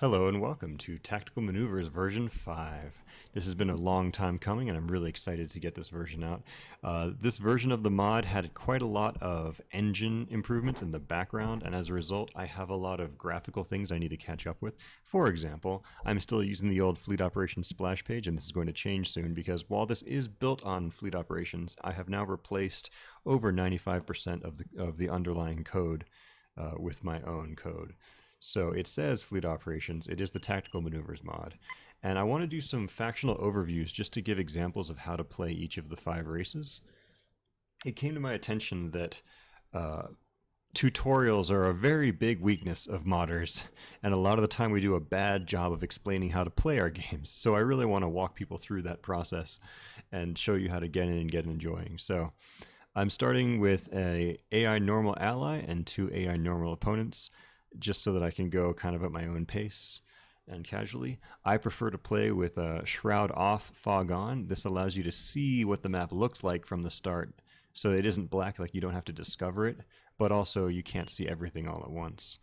Hello and welcome to Tactical Maneuvers version 5. This has been a long time coming and I'm really excited to get this version out. This version of the mod had quite a lot of engine improvements in the background, and as a result I have a lot of graphical things I need to catch up with. For example, I'm still using the old Fleet Operations splash page, and this is going to change soon because while this is built on Fleet Operations, I have now replaced over 95% of the underlying code with my own code. So it says Fleet Operations, it is the Tactical Maneuvers mod. And I want to do some factional overviews just to give examples of how to play each of the 5 races. It came to my attention that tutorials are a very big weakness of modders, and a lot of the time we do a bad job of explaining how to play our games. So I really want to walk people through that process and show you how to get in and get enjoying. So I'm starting with a AI normal ally and 2 AI normal opponents, just so that I can go kind of at my own pace and casually. I prefer to play with a shroud off, fog on. This allows you to see what the map looks like from the start, so it isn't black, like you don't have to discover it, but also you can't see everything all at once.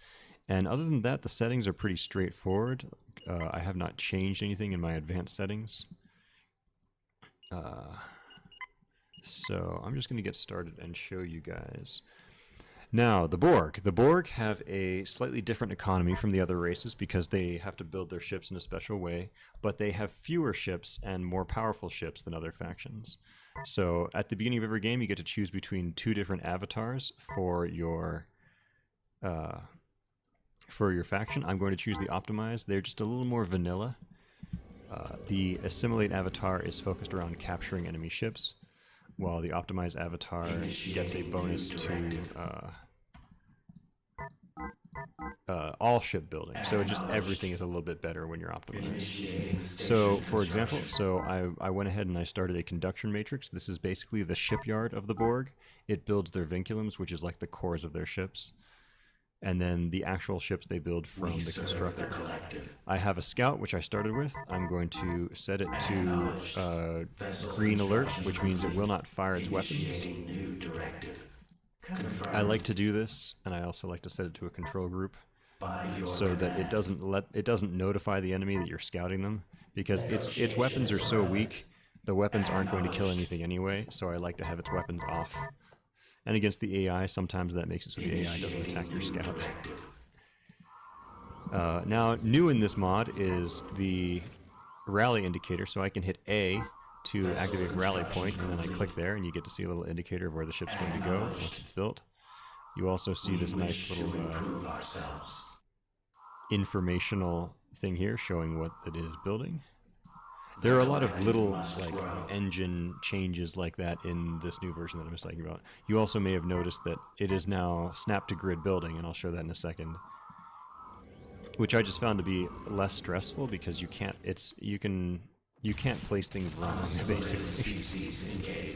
And other than that, the settings are pretty straightforward. I have not changed anything in my advanced settings. So I'm just going to get started and show you guys. Now, the Borg. The Borg have a slightly different economy from the other races because they have to build their ships in a special way, but they have fewer ships and more powerful ships than other factions. So at the beginning of every game, you get to choose between 2 different avatars for your faction. I'm going to choose the Optimized. They're just a little more vanilla. The Assimilate avatar is focused around capturing enemy ships, while the Optimized avatar gets a bonus to all ship building. So just everything is a little bit better when you're optimized. So for example, I went ahead and I started a conduction matrix. This is basically the shipyard of the Borg. It builds their vinculums, which is like the cores of their ships. And then the actual ships they build from the constructor. I have a scout, which I started with. I'm going to set it to green alert, which means it will not fire its weapons. I like to do this, and I also like to set it to a control group so that it doesn't notify the enemy that you're scouting them, because its weapons are so weak, the weapons aren't going to kill anything anyway, so I like to have its weapons off. And against the AI, sometimes that makes it so the AI doesn't attack your scout. Now, new in this mod is the rally indicator, so I can hit A to activate rally point, and then I click there, and you get to see a little indicator of where the ship's going to go once it's built. You also see this nice little informational thing here showing what it is building. There are a lot of little like engine changes like that in this new version that I was talking about. You also may have noticed that it is now snap to grid building, and I'll show that in a second, which I just found to be less stressful because you can't place things wrong basically.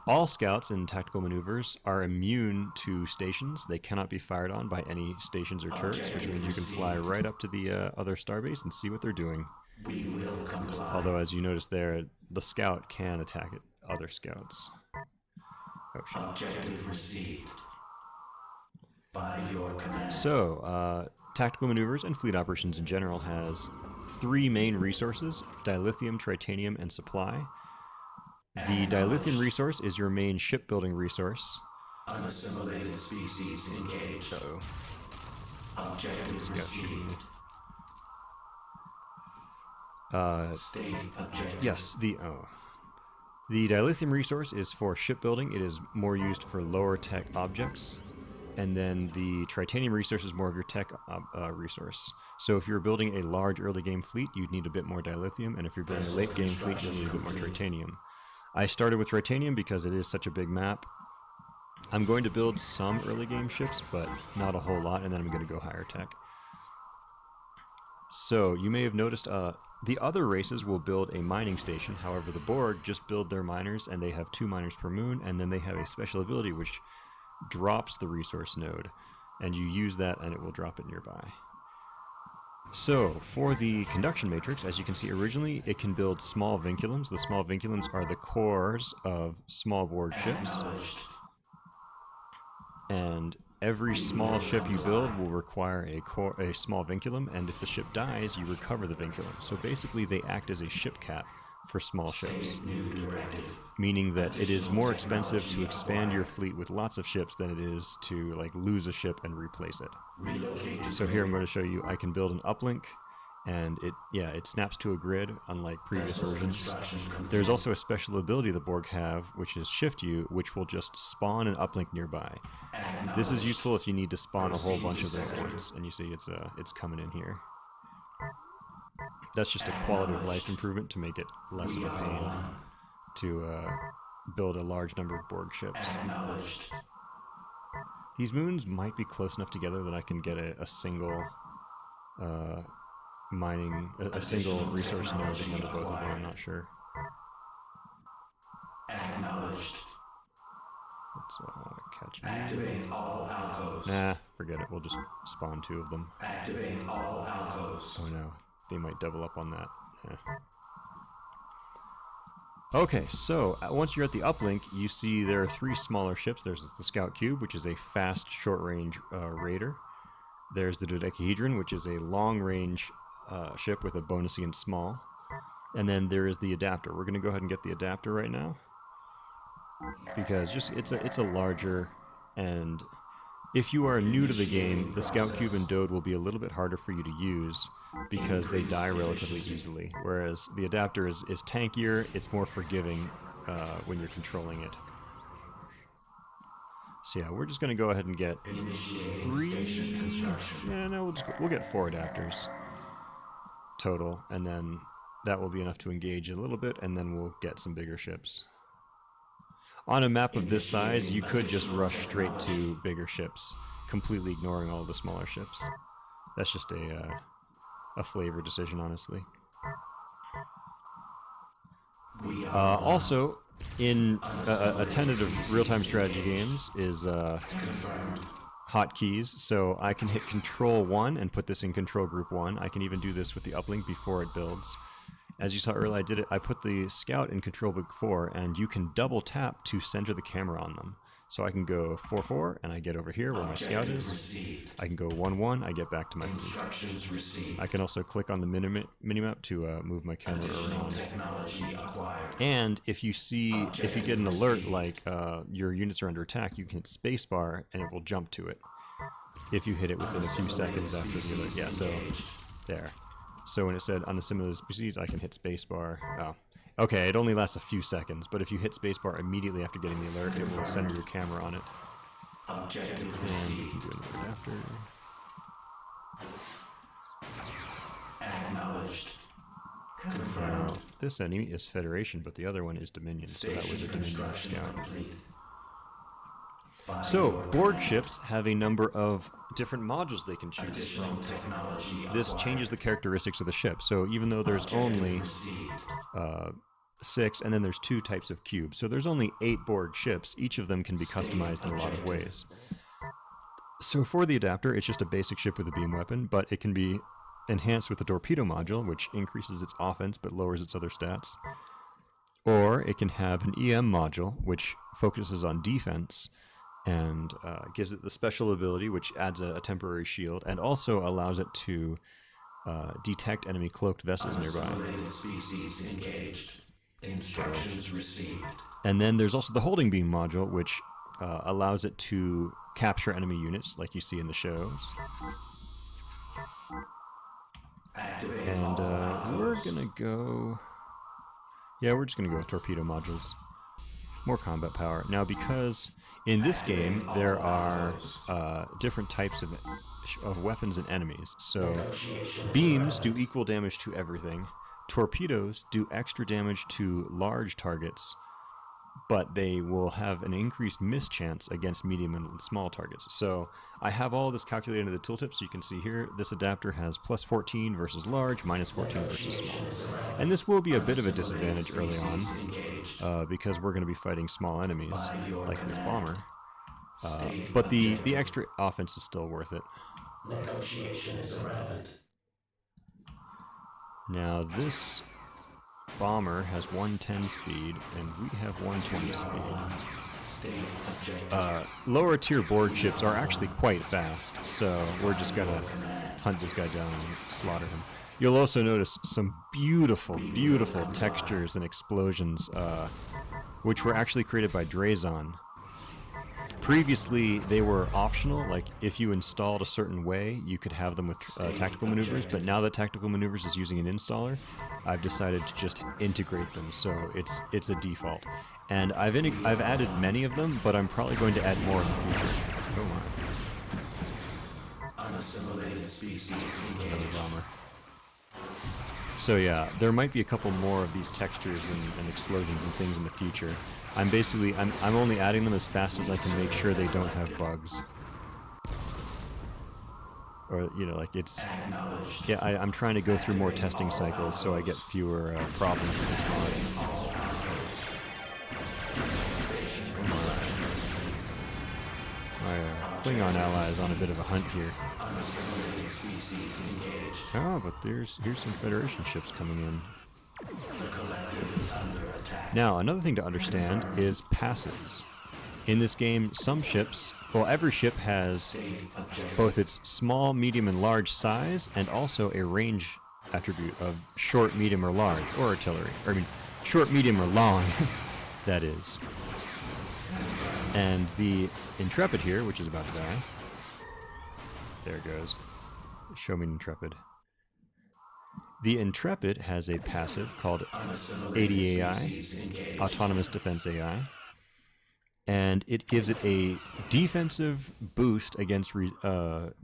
All scouts in Tactical Maneuvers are immune to stations. They cannot be fired on by any stations or turrets, which means you can fly right up to the other starbase and see what they're doing. Although, as you notice there, the scout can attack other scouts. Oh, shit. Objective received. By your command. So, Tactical Maneuvers and Fleet Operations in general has 3 main resources: dilithium, tritanium, and supply. The dilithium resource is your main shipbuilding resource. Unassimilated species engaged. Objective received. State objective. Yes, the dilithium resource is for shipbuilding. It is more used for lower tech objects. And then the tritanium resource is more of your tech resource. So if you're building a large early game fleet, you'd need a bit more dilithium, and if you're building a late game fleet, you'll need a bit more tritanium. I started with tritanium because it is such a big map. I'm going to build some early game ships, but not a whole lot, and then I'm going to go higher tech. So you may have noticed the other races will build a mining station. However, the Borg just build their miners, and they have 2 miners per moon, and then they have a special ability which drops the resource node, and you use that and it will drop it nearby. So, for the conduction matrix, as you can see originally, it can build small vinculums. The small vinculums are the cores of small Borg ships. And every small ship you build will require a small vinculum, and if the ship dies, you recover the vinculum. So basically, they act as a ship cap for small ships, meaning that it is more expensive to expand your fleet with lots of ships than it is to like lose a ship and replace it. So here I'm going to show you I can build an uplink, and it snaps to a grid unlike previous versions. There's also a special ability the Borg have, which is Shift U, which will just spawn an uplink nearby. This is useful if you need to spawn a whole bunch of them at once, and you see it's coming in here. That's just a quality of life improvement to make it less of a pain to build a large number of Borg ships. These moons might be close enough together that I can get a single a single resource node to handle both of them. I'm not sure. Let's catch me. Activate all alcoves. Nah, forget it. We'll just spawn 2 of them. Activate all alcoves. Oh no, they might double up on that. Okay, so once you're at the uplink, you see there are 3 smaller ships. There's the Scout Cube, which is a fast, short-range raider. There's the dodecahedron, which is a long-range ship with a bonus against small. And then there is the adapter. We're going to go ahead and get the adapter right now, because it's a larger, and if you are new to the game, the Scout Cube and Dode will be a little bit harder for you to use because they die relatively easily, whereas the adapter is tankier, it's more forgiving when you're controlling it. So yeah, we're just going to go ahead and get 3. Yeah, no, we'll get 4 adapters total, and then that will be enough to engage a little bit, and then we'll get some bigger ships. On a map of this size, you could just rush straight to bigger ships, completely ignoring all the smaller ships. That's just a flavor decision, honestly. Also, in a tenet of real-time strategy games is hotkeys, so I can hit Control 1 and put this in Control Group 1. I can even do this with the uplink before it builds. As you saw earlier, I put the Scout in Control Group 4, and you can double tap to center the camera on them. So I can go 4-4, and I get over here where my Scout is. I can go 1-1, I get back to my fleet. I can also click on the minimap to move my camera around. And if you get an alert like your units are under attack, you can hit spacebar, and it will jump to it if you hit it within a few seconds after the alert. Yeah, so there. So when it said unassimilated species, I can hit spacebar. Oh. Okay, it only lasts a few seconds, but if you hit spacebar immediately after getting the alert, it will send your camera on it. And you can do another adapter. Acknowledged. Confirmed. Now, this enemy is Federation, but the other one is Dominion, so that was a Dominion Scout. So, Borg ships have a number of different modules they can choose from. This changes the characteristics of the ship. So even though there's only 6, and then there's 2 types of cubes, so there's only 8 Borg ships, each of them can be customized in a lot of ways. So for the adapter, it's just a basic ship with a beam weapon, but it can be enhanced with the torpedo module, which increases its offense but lowers its other stats. Or it can have an EM module, which focuses on defense, and gives it the special ability, which adds a temporary shield, and also allows it to detect enemy cloaked vessels nearby. Species engaged. Instructions received. And then there's also the holding beam module, which allows it to capture enemy units, like you see in the shows. And we're gonna go... Yeah, we're just gonna go with torpedo modules. More combat power. Now, because in this game there are different types of weapons and enemies, so beams do equal damage to everything. Torpedoes do extra damage to large targets, but they will have an increased miss chance against medium and small targets. So I have all this calculated into the tooltip, so you can see here this adapter has plus 14 versus large, minus 14 versus small. And this will be a bit of a disadvantage early on, because we're going to be fighting small enemies, like this bomber. But the extra offense is still worth it. Negotiation is irrelevant. Now this bomber has 110 speed, and we have 120 speed. State objective. Lower tier Borg ships are actually quite fast, so we're just gonna hunt this guy down and slaughter him. You'll also notice some beautiful, beautiful textures and explosions, which were actually created by Drazon. Previously, they were optional, like if you installed a certain way, you could have them with tactical maneuvers, but now that tactical maneuvers is using an installer, I've decided to just integrate them, so it's a default. And I've added many of them, but I'm probably going to add more in the future. Oh my. Unassimilated species Another engaged. bomber. So yeah, there might be a couple more of these textures and explosions and things in the future. I'm only adding them as fast as I can make sure they don't have bugs. Or, you know, like it's... Acknowledged. Yeah, I'm trying to go through more testing cycles so I get fewer problems with this mod. All outposts. Station construction. My Klingon ally is on a bit of a hunt here. Unassimilated species engaged. Oh, but here's some Federation ships coming in. The collective is under attack. Now, another thing to understand is passes. In this game, some ships, well, every ship has State objective. both its small, medium, and large size, and also a range attribute of short, medium, or large, or artillery. Or, I mean, short, medium, or long, that is. And the Intrepid here, which is about to die. There it goes. Show me an Intrepid. The Intrepid has a passive called Unassimilated ADAI, species engaged. Autonomous Defense AI, and it gives it a defensive boost against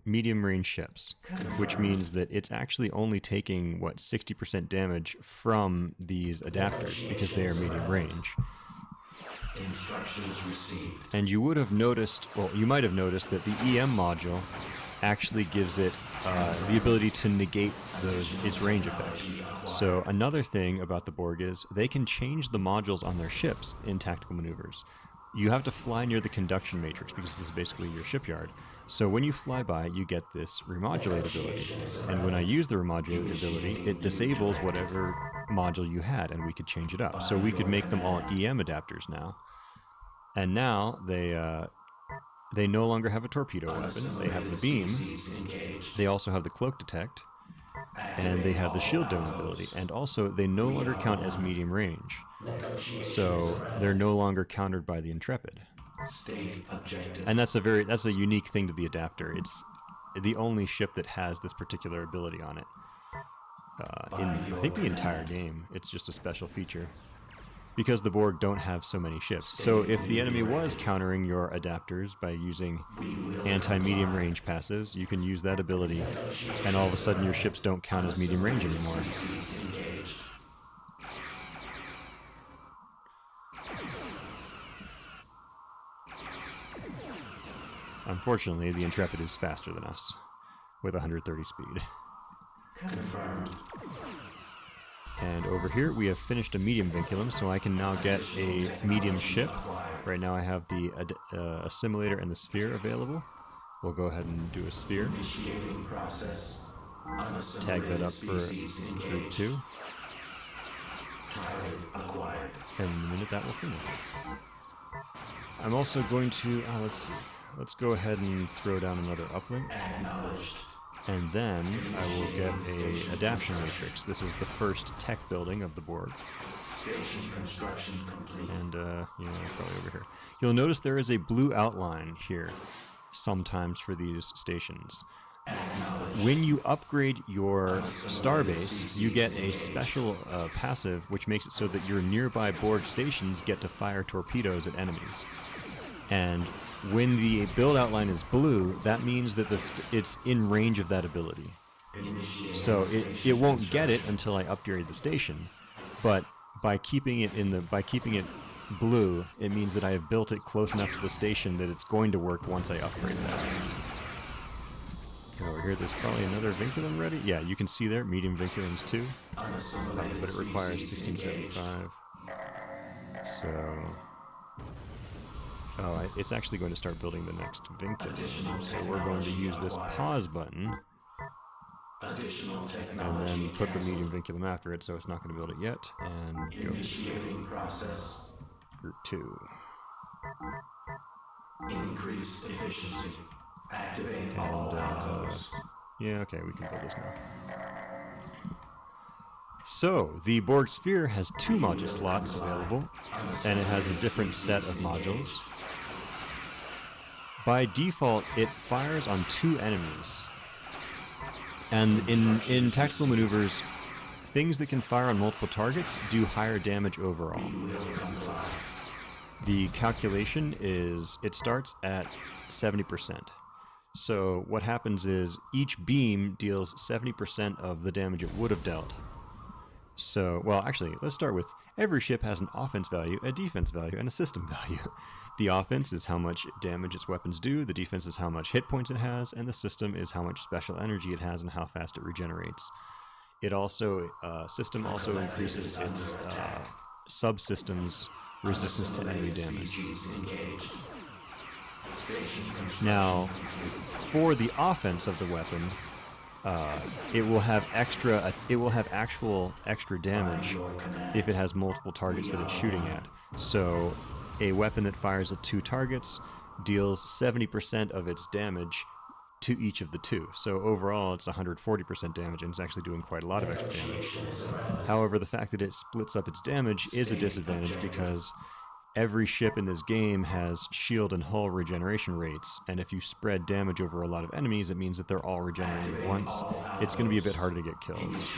medium-range ships, which means that it's actually only taking, what, 60% damage from these adapters because they are medium-range. Instructions received. And you would have noticed, well, you might have noticed that the EM module actually gives it the ability to negate its range effect. So another thing about the Borg is they can change the modules on their ships in tactical maneuvers. You have to fly near the conduction matrix because this is basically your shipyard. So when you fly by, you get this remodulate ability. And when I use the remodulate ability, it disables whatever module you had, and we could change it up. So we could make them all EM adapters now. And now they no longer have a torpedo weapon. They have the beam. Species engaged. They also have the cloak detect. And they have the shield dome ability. And also, they no longer count as medium range. So they're no longer countered by the Intrepid. State objective. And that's a unique thing to the adapter. It's the only ship that has this particular ability on it. In, I think, the entire game. It's just a special feature. Because the Borg don't have so many ships. So if the enemy was countering your adapters by using anti-medium range passives, you can use that ability, and all of a sudden your ships don't count as medium range anymore. Species engaged. Unfortunately, the Intrepid is faster than us, with 130 speed. Confirmed. And over here, we have finished a medium vinculum, so I can now get a medium ship. Right now I have the assimilator and the sphere available. We'll go ahead and do a sphere. Initiating process. Tag that Unassimilated up for species group engaged. 2, Target acquired. and in a minute that will finish. I'm also going to, let's see, let's go ahead and throw down another uplink. Acknowledged. And then I will get a adaptation matrix. This is the first tech building of the Borg. Station construction complete. And, probably over here. You'll notice there is a blue outline here sometimes for these stations. When you upgrade your starbase, you get a special passive which makes it so that your nearby Borg stations get to fire torpedoes at enemies. And when the build outline is blue, that means that it's in range of that ability. So it won't get it until I upgrade the station, but by keeping it blue, it means that I have built it close enough to the station that it's going to work once I upgrade that. And over here, there's probably another vinculum ready. Yeah, you can see there, medium vinculums too, Unassimilated but it requires species engaged. 1675. So. Oh, it's actually going to start building the next vinculum. So we're going to use this pause button Additional and technology then put the cancelled. medium vinculum after it, so it's not going to build it yet. And go Initiating process. group 2. Increase efficiency. Activate all outposts. Yeah, okay, we can build this now. So, the Borg sphere has 2 module slots available, and it has a different set of modules. By default, it fires on 2 enemies. And in tactical maneuvers, things that can fire on multiple targets do higher damage overall. The calculation is it starts at 70%. So what happens is each beam deals 70% of the damage it would have dealt. So, well, actually, let's start with every ship has an offense value, a defense value, and a system value. The offense is how much damage its weapons do, the defense is how much hit points it has, and the system is how much special energy it has and how fast it regenerates. It also, system also increases its subsystems' resistance to enemy damage. Now, for the offense of the weapon, it will have actual extra damage if it has multiple targets that it's shooting at. So, a weapon that fires at 2 targets deals 70% of its damage to each of the 2. So overall, it's 140% damage, and it's actually doing quite a lot of extra damage. However, the fact that it splits up its damage is a disadvantage because every ship in this game has shield and hull regeneration rates, and if you spread damage over a lot of enemies, it means that they're all regenerating at once. It's going to be a bit harder to get kills.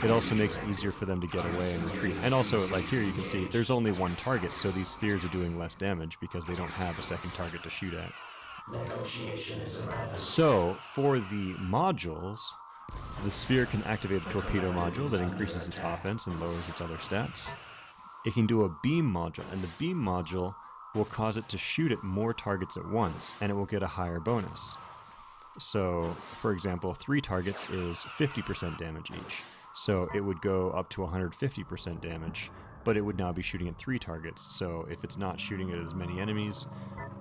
It also makes it easier for them to get away and retreat. And also, like here, you can see there's only 1 target, so these spheres are doing less damage because they don't have a second target to shoot at. So, for the modules, the sphere can activate a torpedo module that increases its offense and lowers its other stats. It can do a beam module, and the beam module will cause it to shoot at more targets at once, and it will get a higher bonus. So, for example, 3 targets is 50% damage each. So it would go up to 150% damage, but it would now be shooting at 3 targets. So if it's not shooting at as many enemies,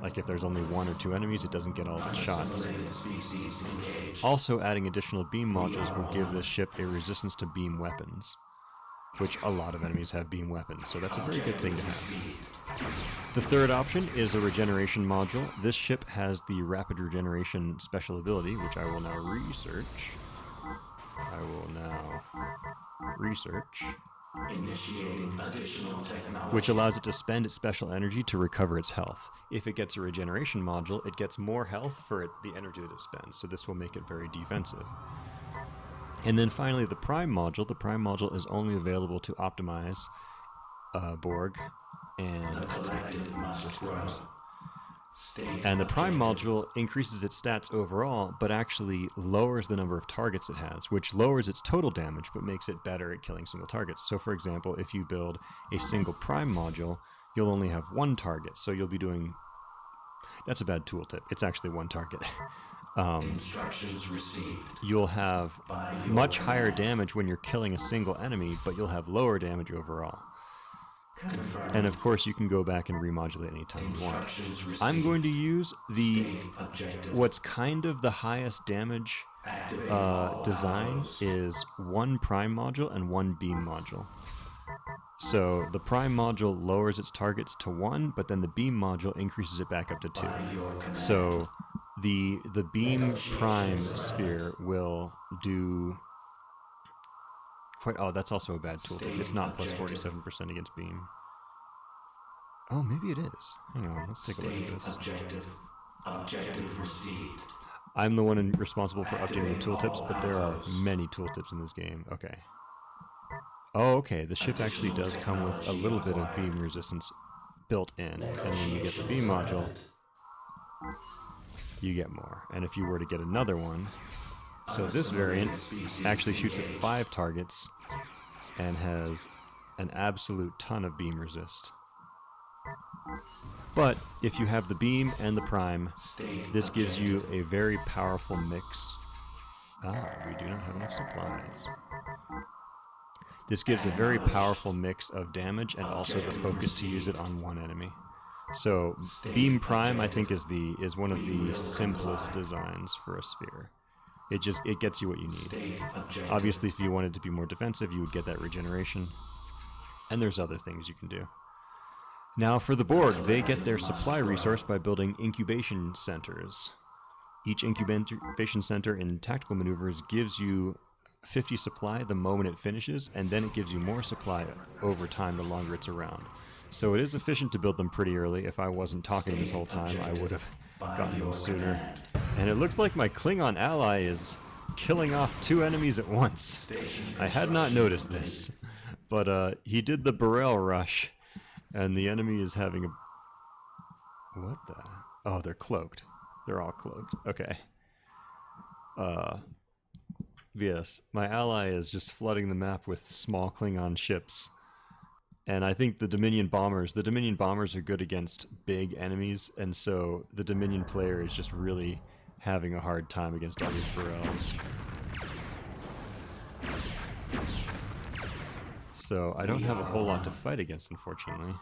like if there's only 1 or 2 enemies, it doesn't get all of its shots. Also, adding additional beam modules will give this ship a resistance to beam weapons, which a lot of enemies have beam weapons, so that's a very good thing to have. The third option is a regeneration module. This ship has the rapid regeneration special ability, which I will now research. Initiating additional technology. Which allows it to spend its special energy to recover its health. If it gets a regeneration module, it gets more health for the energy that it spends, so this will make it very defensive. And then finally, the Prime module. The Prime module is only available to optimize Borg and The collective must grow. And the Prime module increases its stats overall, but actually lowers the number of targets it has, which lowers its total damage, but makes it better at killing single targets. So for example, if you build a single Prime module, you'll only have 1 target, so you'll be doing... That's a bad tooltip. It's actually 1 target. Instructions received. You'll have much higher damage when you're killing a single enemy, but you'll have lower damage overall. Confirmed. And of course, you can go back and remodulate anytime you want. Instructions received. I'm going to use the State objective. what's kind of the highest damage Activate all design allies. is 1 Prime module and 1 Beam module. So the Prime module lowers its targets to 1, but then the Beam module increases it back up to 2. By your command. So the Beam Prime sphere will do quite... Oh, that's also a bad tooltip. It's not plus 47% against Beam. Oh, maybe it is. Hang on, let's take a look State at this. objective. Objective received. I'm the one responsible for updating the tooltips, but there are many tooltips in this game. Okay. Oh, okay. The ship actually does come with a little bit of beam resistance built in, and when you get the beam module, you get more. And if you were to get another one, so this variant actually shoots at 5 targets and has an absolute ton of beam resist. But if you have the beam and the prime, this gives you a very powerful mix. Ah, we do not have enough supplies. This gives a very powerful mix of damage and also the focus to use it on one enemy. So beam prime, I think, is one of the simplest designs for a sphere. It gets you what you need. Obviously, if you wanted to be more defensive, you would get that regeneration. And there's other things you can do. Now for the Borg, they get their supply resource by building incubation centers. Each incubation center in tactical maneuvers gives you 50 supply the moment it finishes, and then it gives you more supply over time the longer it's around. So it is efficient to build them pretty early. If I wasn't talking this whole time, I would have gotten them sooner. And it looks like my Klingon ally is killing off 2 enemies at once. I had not noticed this, but he did the Burrell rush, and the enemy is having a... What the... Oh, they're cloaked. They're all cloaked. Okay. Yes, my ally is just flooding the map with small Klingon ships. And I think the Dominion bombers are good against big enemies, and so the Dominion player is just really having a hard time against all these Burrells. So I don't have a whole lot to fight against, unfortunately.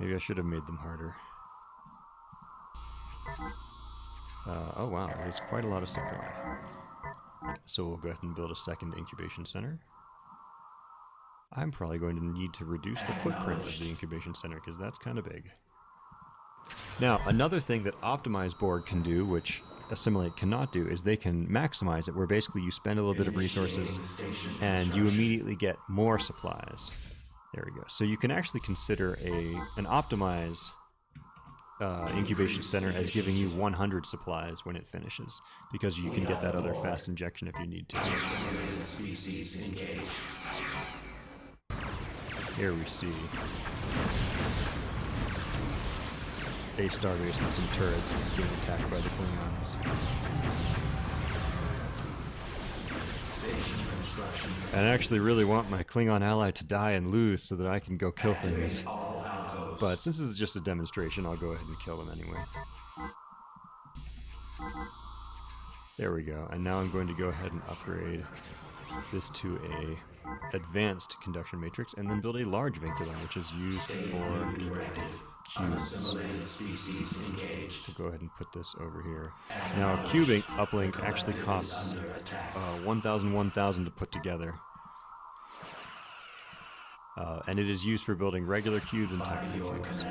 Maybe I should have made them harder. Oh wow, there's quite a lot of supply. So we'll go ahead and build a second incubation center. I'm probably going to need to reduce the footprint of the incubation center because that's kind of big. Now, another thing that Optimize Borg can do, which Assimilate cannot do, is they can maximize it, where basically you spend a little bit of resources and you immediately get more supplies. There we go. So you can actually consider an Optimize incubation center as giving you 100 supplies when it finishes, because you can get that other fast injection if you need to. Here we see a starbase and some turrets being attacked by the Klingons. And I actually really want my Klingon ally to die and lose so that I can go kill things. But since this is just a demonstration, I'll go ahead and kill them anyway. There we go. And now I'm going to go ahead and upgrade this to a advanced conduction matrix, and then build a large vinculum, which is used for cubes. We'll go ahead and put this over here. Now, a cubing uplink actually costs 1,000 to put together. And it is used for building regular cubes and tactical cubes.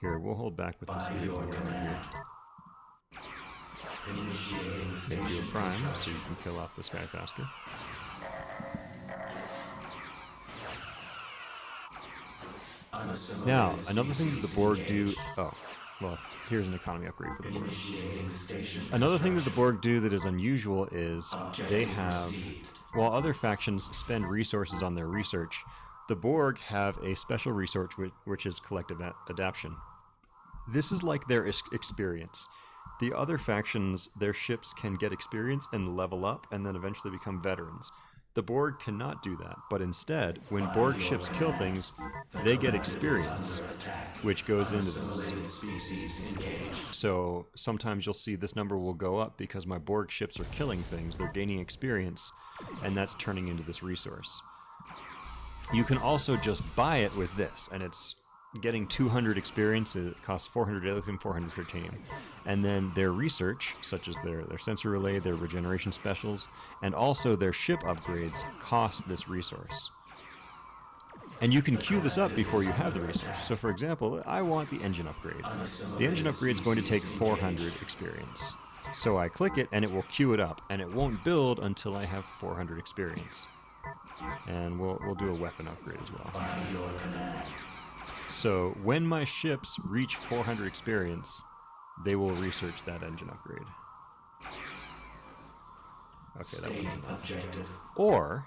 Here, we'll hold back with this video over here. Make you a prime, so you can kill off this guy faster. Now, another thing that the Borg do... Oh, well, here's an economy upgrade for the Borg. Another thing that the Borg do that is unusual is they have... While other factions spend resources on their research, the Borg have a special resource which is collective adaptation. This is like their experience. The other factions, their ships can get experience and level up and then eventually become veterans. The Borg cannot do that, but instead, when Borg ships kill things, they get experience, which goes into this. So sometimes you'll see this number will go up because my Borg ships are killing things, they're gaining experience, and that's turning into this resource. You can also just buy it with this, and it's getting 200 experience. It costs 400 lithium, 400 titanium. And then their research, such as their sensor relay, their regeneration specials, and also their ship upgrades cost this resource. And you can queue this up before you have the resource. So for example, I want the engine upgrade. The engine upgrade is going to take 400 experience. So I click it and it will queue it up, and it won't build until I have 400 experience. And we'll do a weapon upgrade as well. So when my ships reach 400 experience, they will research that engine upgrade. Okay, that wasn't enough. Or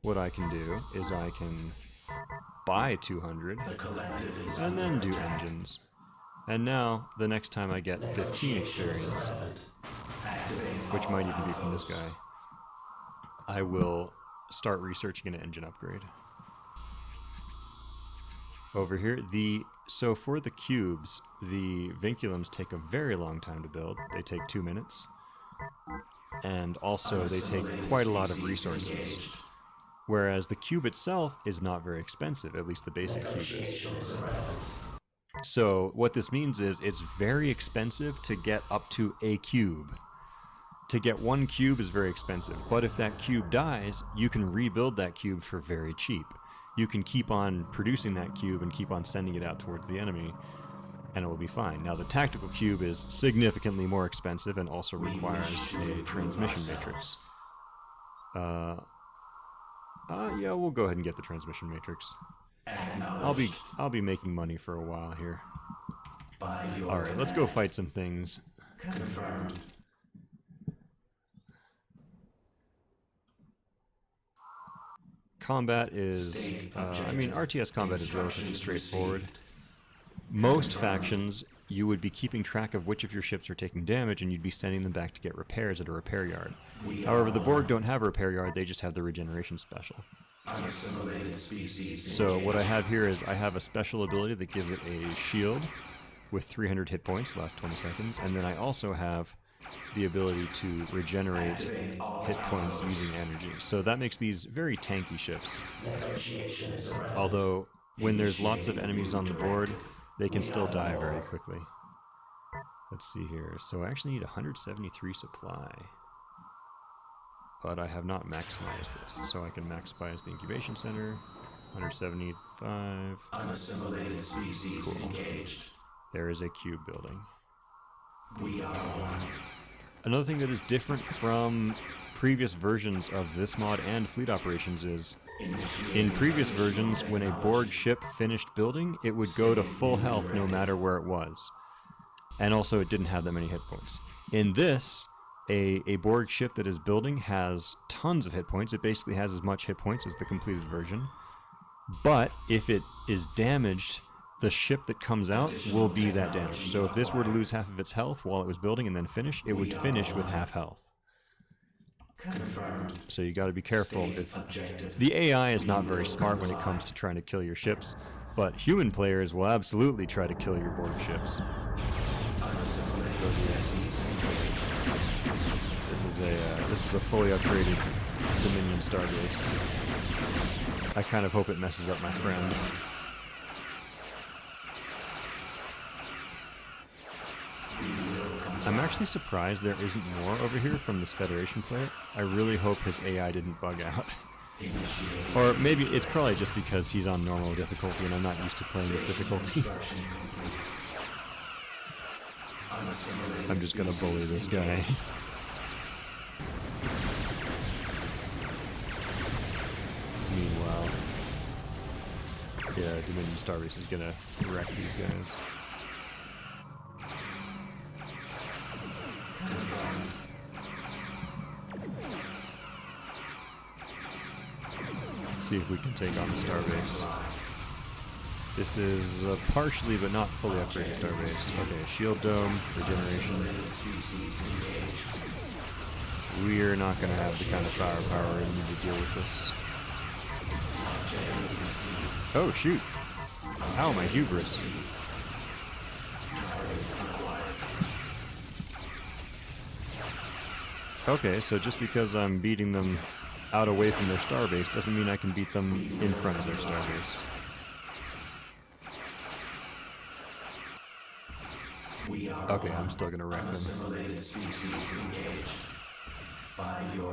what I can do is I can buy 200 and then do engines. And now the next time I get 15 experience, which might even be from this guy, I will start researching an engine upgrade. Over here, so for the cubes, the vinculums take a very long time to build. They take 2 minutes. And also they take quite a lot of resources. Whereas the cube itself is not very expensive, at least the basic cube is. So what this means is it's very expensive to get up to a cube. To get one cube is very expensive, but if that cube dies, you can rebuild that cube for very cheap. you can keep on producing that cube and keep on sending it out towards the enemy, and it will be fine. Now, the tactical cube is significantly more expensive and also requires a transmission matrix. Yeah, we'll go ahead and get the transmission matrix. I'll be making money for a while here. All right, let's go fight some things. Confirmed. Combat is, I mean, RTS combat is relatively straightforward. Most factions, you would be keeping track of which of your ships are taking damage, and you'd be sending them back to get repairs at a repair yard. However, the Borg don't have a repair yard, they just have the regeneration special. Unassimilated species. So what I have here is I have a special ability that gives it a shield with 300 hit points, last 20 seconds, and then I also have the ability to regenerate hit points using energy. So that makes these very tanky ships. Although, when there's lots of enemies on the board, they can still die very quickly. Let's see here. So I actually need 173 supply. But I have not maximized this, so I can maximize the incubation center. 175. Unassimilated species engaged. There is a cube building. We are one. Another thing that is different from previous versions of this mod and fleet operations is, in previous versions, when a Borg ship finished building, it would go to full health no matter where it was. And also it didn't have that many hit points. In this, a Borg ship that is building has tons of hit points. It basically has as much hit points as the completed version. But if it is damaged, the ship that comes out will be that damaged. So if this were to lose half of its health while it was building and then finish, it would finish with half health. Confirmed. So you got to be careful. The AI is not very smart when it comes to trying to kill your ships, but human players will absolutely try to kill your Borg ships. This is a fully upgraded Dominion starbase. I kind of hope it messes up my friend. I'm actually surprised there isn't more over here from this Federation player. I really hope his AI didn't bug out. Or maybe it's probably just because he's on normal difficulty and I'm not used to playing this difficulty. I'm just gonna bully this guy. Meanwhile, yeah, Dominion Starbase is gonna wreck these guys. Let's see if we can take on the starbase. This is a partially but not fully upgraded starbase. Okay, shield dome, regeneration. We're not going to have the kind of firepower we need to deal with this. Oh shoot! Ow, my hubris. Okay, so just because I'm beating them out away from their starbase doesn't mean I can beat them in front of their starbase. Okay, I'm still gonna wreck them.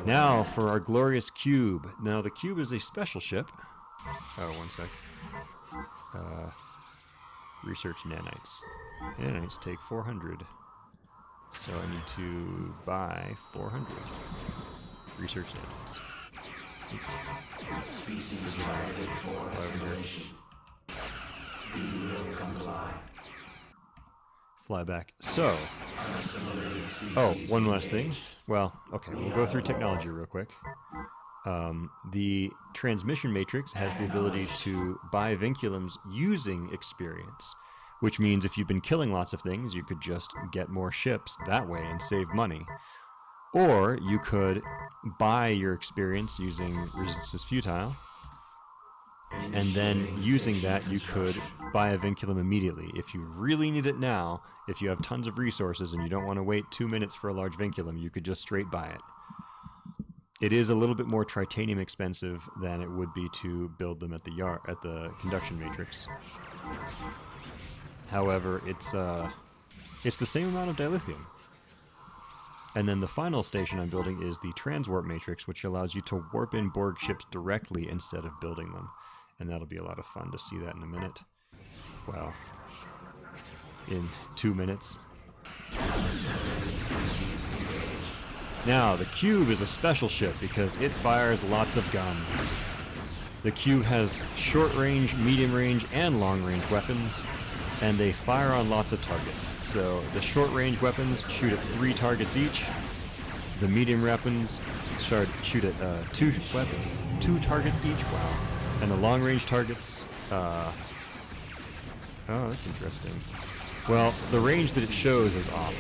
Now for our glorious cube. Now the cube is a special ship. Oh, one sec. Research nanites. Nanites take 400. So I need to buy 400. Research nanites. Species targeted for assimilation. We will comply. Fly back. So, oh, one last thing. Well, okay, we'll go through technology real quick. The transmission matrix has the ability to buy vinculums using experience, which means if you've been killing lots of things, you could just get more ships that way and save money. Or you could buy your experience using resistance is futile, and then using that you could buy a vinculum immediately. If you really need it now, if you have tons of resources and you don't want to wait 2 minutes for a large vinculum, you could just straight buy it. It is a little bit more tritanium expensive than it would be to build them at the conduction matrix. However, it's the same amount of dilithium. And then the final station I'm building is the transwarp matrix, which allows you to warp in Borg ships directly instead of building them. and that'll be a lot of fun to see that in a minute. Well, in 2 minutes. Now, the Cube is a special ship because it fires lots of guns. The Cube has short-range, medium-range, and long-range weapons, and they fire on lots of targets. So the short-range weapons shoot at 3 targets each. The medium weapons shoot at 2 targets each. Wow. And the long-range targets... oh, that's interesting. Well, the range that it shows is off,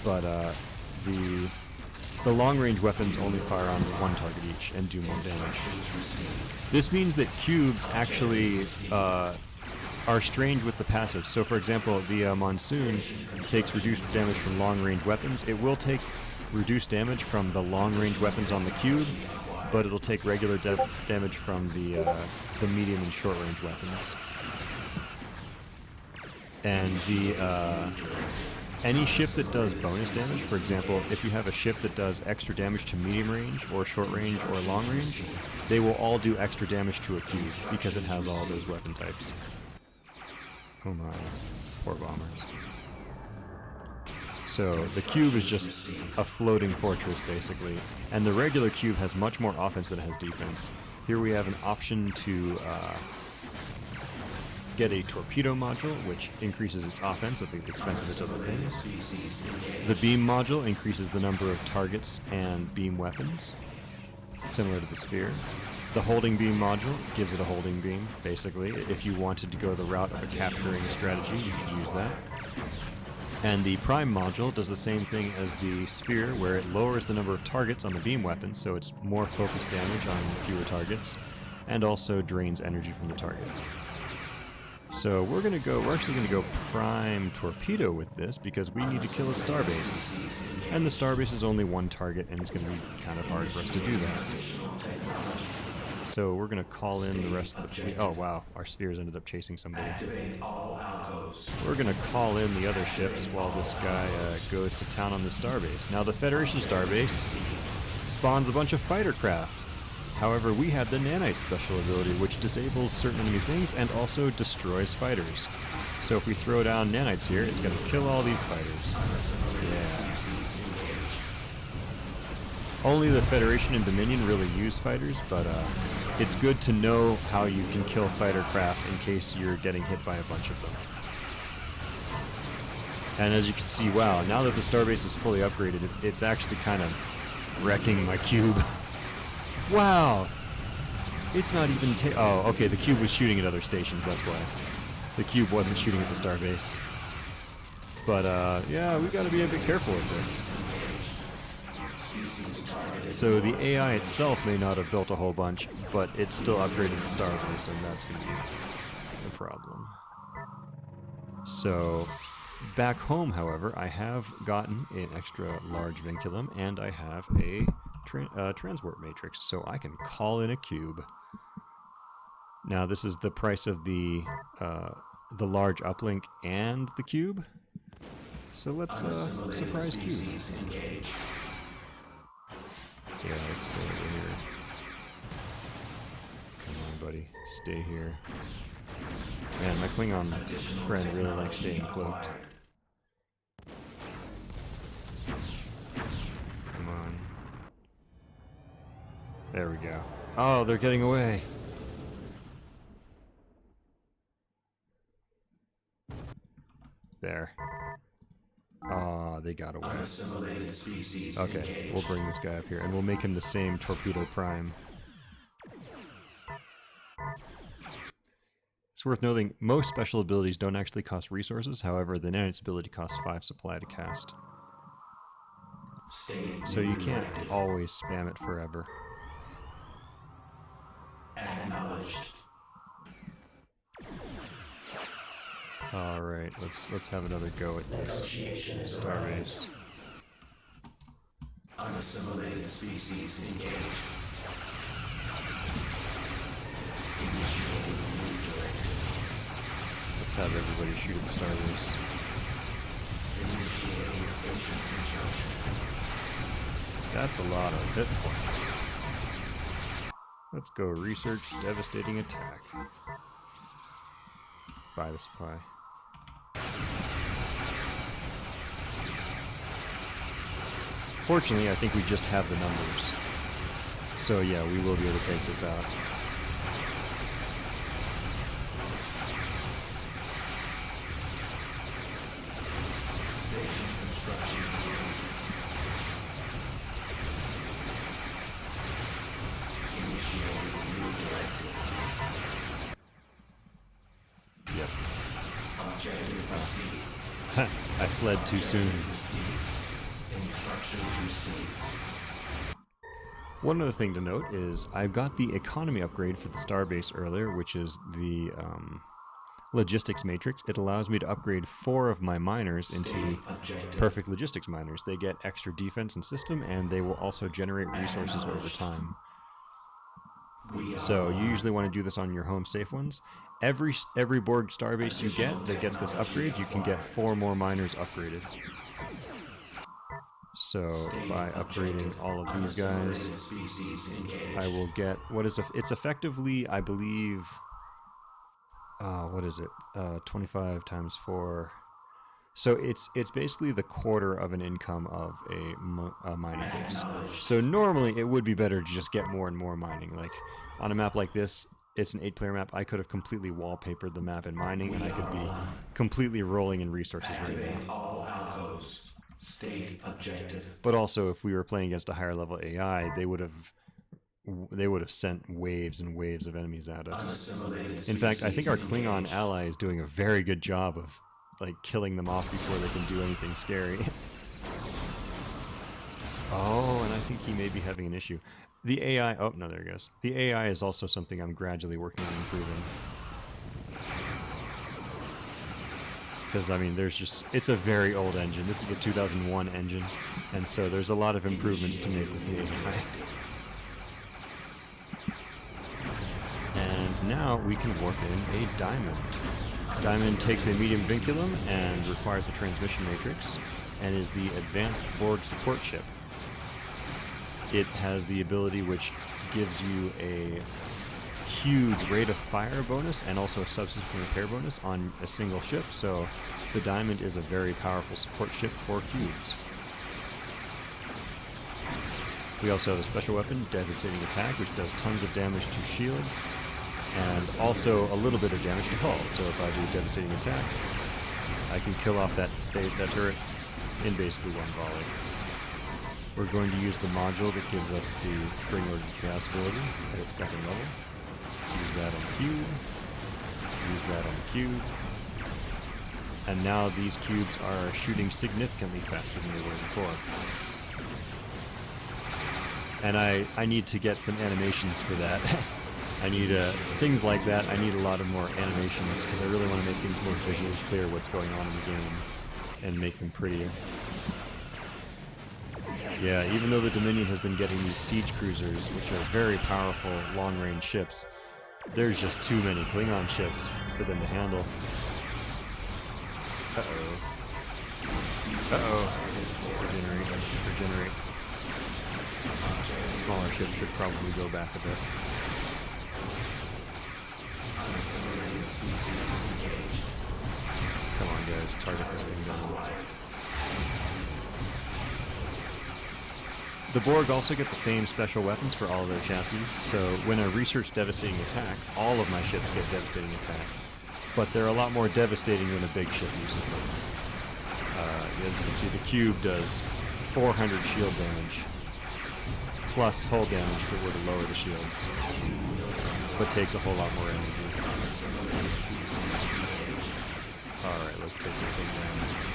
but the long-range weapons only fire on 1 target each and do more damage. This means that cubes actually are strange with the passives. So, for example, the Monsoon takes reduced damage from long-range weapons. It will take reduced damage from the long-range weapons on the cube, but it'll take regular damage from the medium and short-range weapons. And any ship that does bonus damage, for example, if you have a ship that does extra damage to medium range or short range or long range, they will all do extra damage to a cube because it has all those weapon types. Oh my, poor bombers. So the cube is just a floating fortress basically, and the regular cube has much more offense than it has defense. Here we have an option to get a torpedo module, which increases its offense at the expense of its other things. The beam module increases the number of targets and beam weapons, similar to the sphere. The holding beam module gives it a holding beam, basically. If you wanted to go the route of a capturing strategy, you could use that. And the prime module does the same thing as the sphere, where it lowers the number of targets on the beam weapon, so it's more focused damage on fewer targets, and also drains energy from the target. So we're actually gonna go prime torpedo with this because we need to kill a starbase. And the starbase is only 1 target, and it's gonna be kind of hard for us to do that. So we're gonna call in the rest of the... Oh wow, our spheres ended up chasing somebody. We're gonna call in the other ships while this guy goes to town on the starbase. Now the Federation starbase spawns a bunch of fighter craft. However, we have the nanite special ability, which disables certain enemy things and also destroys fighters. So if we throw down nanites here, it's going to kill all these fighters. Yeah. Only the Federation and Dominion really use fighters, but it's good to know how you can kill fighter craft in case you're getting hit by a bunch of them. And as you can see, wow, now that the starbase is fully upgraded, it's actually kind of wrecking my cube. Wow! It's not even oh, okay, the cube was shooting at other stations, that's why. The cube wasn't shooting at the starbase. But, yeah, we gotta be a bit careful with this. So the AI itself may not have built a whole bunch, but it's still upgraded the starbase, and that's gonna be the problem. So, back home, however, I have gotten an extra large vinculum, and I have a transport matrix, so I can call in a cube. Now this is the price of the large uplink and the cube. So let's surprise cube. Yeah, let's stay over here. Come on, buddy, stay here. Man, my Klingon friend really likes staying cloaked. Come on. There we go. Oh, they're getting away. There. Ah, they got away. Okay, we'll bring this guy up here, and we'll make him the same Torpedo Prime. It's worth noting, most special abilities don't actually cost resources, however, the nanite's ability costs 5 supply to cast. So you can't always spam it forever. Acknowledged. Alright, let's have another go at this starbase. Unassimilated species engaged. Let's have everybody shoot at the starbase. That's a lot of hit points. Let's go research devastating attack. Buy the supply. Fortunately, I think we just have the numbers. So yeah, we will be able to take this out. Station construction. Initiating new directive. Yep. Objective received. I fled too soon. Received. Instructions received. One other thing to note is I've got the economy upgrade for the starbase earlier, which is the logistics matrix. It allows me to upgrade 4 of my miners into perfect logistics miners. They get extra defense and system, and they will also generate resources over time. So you usually want to do this on your home safe ones. Every Borg starbase you get that gets this upgrade, you can get 4 more miners upgraded. So by upgrading all of these guys, I will get it's effectively, I believe, what is it? 25 times 4. So it's basically the quarter of an income of a mining base. So normally it would be better to just get more and more mining. Like on a map like this, it's an 8-player map. I could have completely wallpapered the map in mining, and I could be completely rolling in resources right now. All outposts. State objective. But also, if we were playing against a higher level AI, they would have sent waves and waves of enemies at us. In fact, I think our Klingon ally is doing a very good job of like killing them off before they can do anything scary. Oh, and I think he may be having an issue. The AI. Oh no, there he goes. The AI is also something I'm gradually working on improving. Because, I mean, it's a very old engine. This is a 2001 engine, and so there's a lot of improvements to make with the AI. And now we can warp in a diamond. Diamond takes a medium vinculum and requires a transmission matrix, and is the advanced Borg support ship. It has the ability which gives you a huge rate of fire bonus and also a subsystem repair bonus on a single ship, so the Diamond is a very powerful support ship for cubes. We also have a special weapon, Devastating Attack, which does tons of damage to shields and also a little bit of damage to hull. So if I do Devastating Attack, I can kill off that turret in basically one volley. We're going to use the module that gives us the Bring Order to Chaos ability at its 2nd level. Use that on the cube. Use that on the cube. And now these cubes are shooting significantly faster than they were before. And I need to get some animations for that. I need things like that. I need a lot of more animations because I really want to make things more visually clear what's going on in the game and make them prettier. Yeah, even though the Dominion has been getting these siege cruisers, which are very powerful long-range ships, there's just too many Klingon ships for them to handle. Uh-oh. Uh-oh. Regenerate. Smaller ships should probably go back a bit. Come on, guys, target this thing down. The Borg also get the same special weapons for all of their chassis, so when I research Devastating Attack, all of my ships get Devastating Attack. But they're a lot more devastating when a big ship uses them. As you can see, the cube does 400 shield damage, plus hull damage if it were to lower the shields, but takes a whole lot more energy. Alright, let's take this thing down.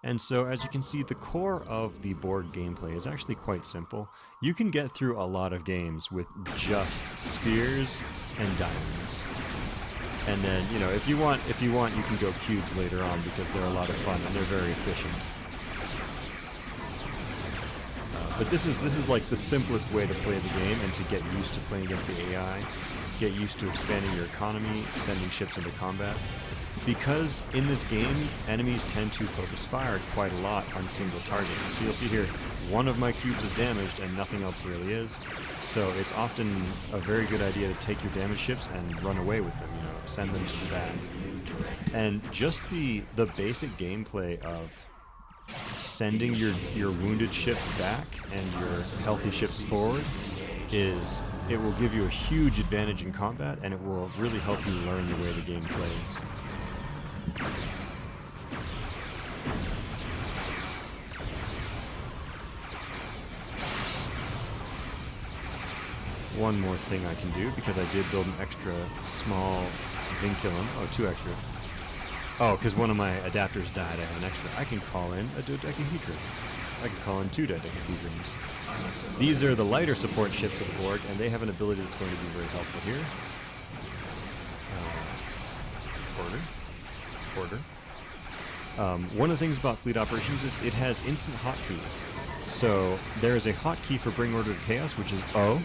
And so, as you can see, the core of the Borg gameplay is actually quite simple. You can get through a lot of games with just spheres and diamonds. And then, you know, if you want, you can go cubes later on because they're a lot of fun and they're very efficient. But this is like the simplest way to play the game and to get used to playing against the AI, get used to expanding your economy, sending ships into combat. because in this game, enemies tend to focus fire quite a lot on single targets. So you'll see here, one of my cubes is damaged and nothing else really is. So it's often a very good idea to take your damaged ships and run away with them, you know, send them to the back. And just the basic gameplay of sending your wounded ships back and your healthy ships forward it will give you a huge advantage in combat, and it will really help you learn the way the game plays. One more thing I can do, because I did build an extra small vinculum. Oh, 2 extra. Oh, because one of my adapters died, I have an extra. I can call in a dodecahedron. I can call in 2 dodecahedrons. These are the lighter support ships of the Borg, and they have an ability that's going to be very helpful here. One of the things about fleet operations is it has instant hotkeys. So there is a hotkey for Bring Order to Chaos, which is O,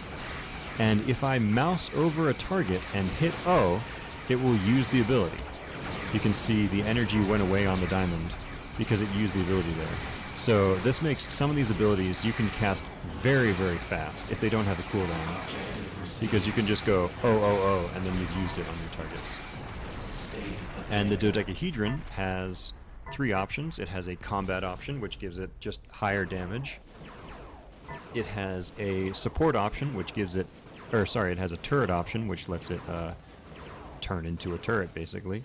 and if I mouse over a target and hit O, it will use the ability. You can see the energy went away on the diamond because it used the ability there. So this makes some of these abilities you can cast very, very fast if they don't have a cooldown, because you can just go oh, and then you've used it on your targets. And the dodecahedron has 3 options. It has a combat option, which gives it just higher damage. It has a support option, which gives it, it has a turret option, which lets it turn into a turret, basically.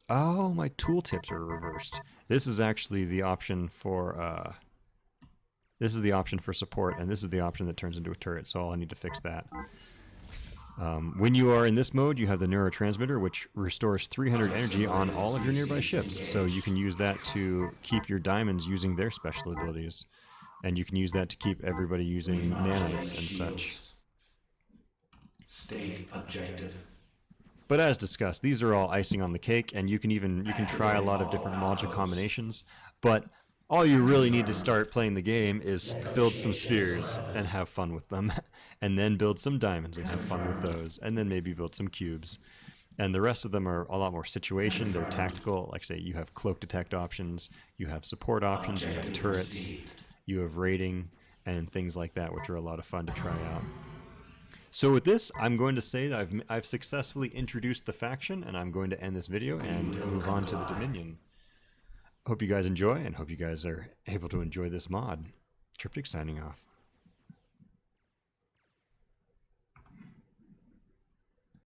Oh, my tooltips are reversed. This is actually the option for this is the option for support, and this is the option that turns into a turret, so I'll need to fix that. When you are in this mode, you have the neurotransmitter, which restores 300 energy on all of your nearby ships, so you can use that to keep your diamonds using their special abilities, and you can use that to keep everybody using nanites and such. State objective. But as discussed, these are all icing on the cake, and you can try a lot of different module combinations, but all you really need to start playing the game is build some spheres and have fun with them, and then build some diamonds and have fun with those, and then maybe build some cubes. And the rest of them are a lot more situation, they're tactical. Like I say, you have cloak detect options, you have support options, you have turrets, you have raiding, and things like that, which are a lot of fun to try out. So with this, I'm going to say that I've successfully introduced the faction, and I'm going to end this video and move on to the Dominion. Hope you guys enjoy, and hope you guys are able to enjoy this mod. Triptych signing off.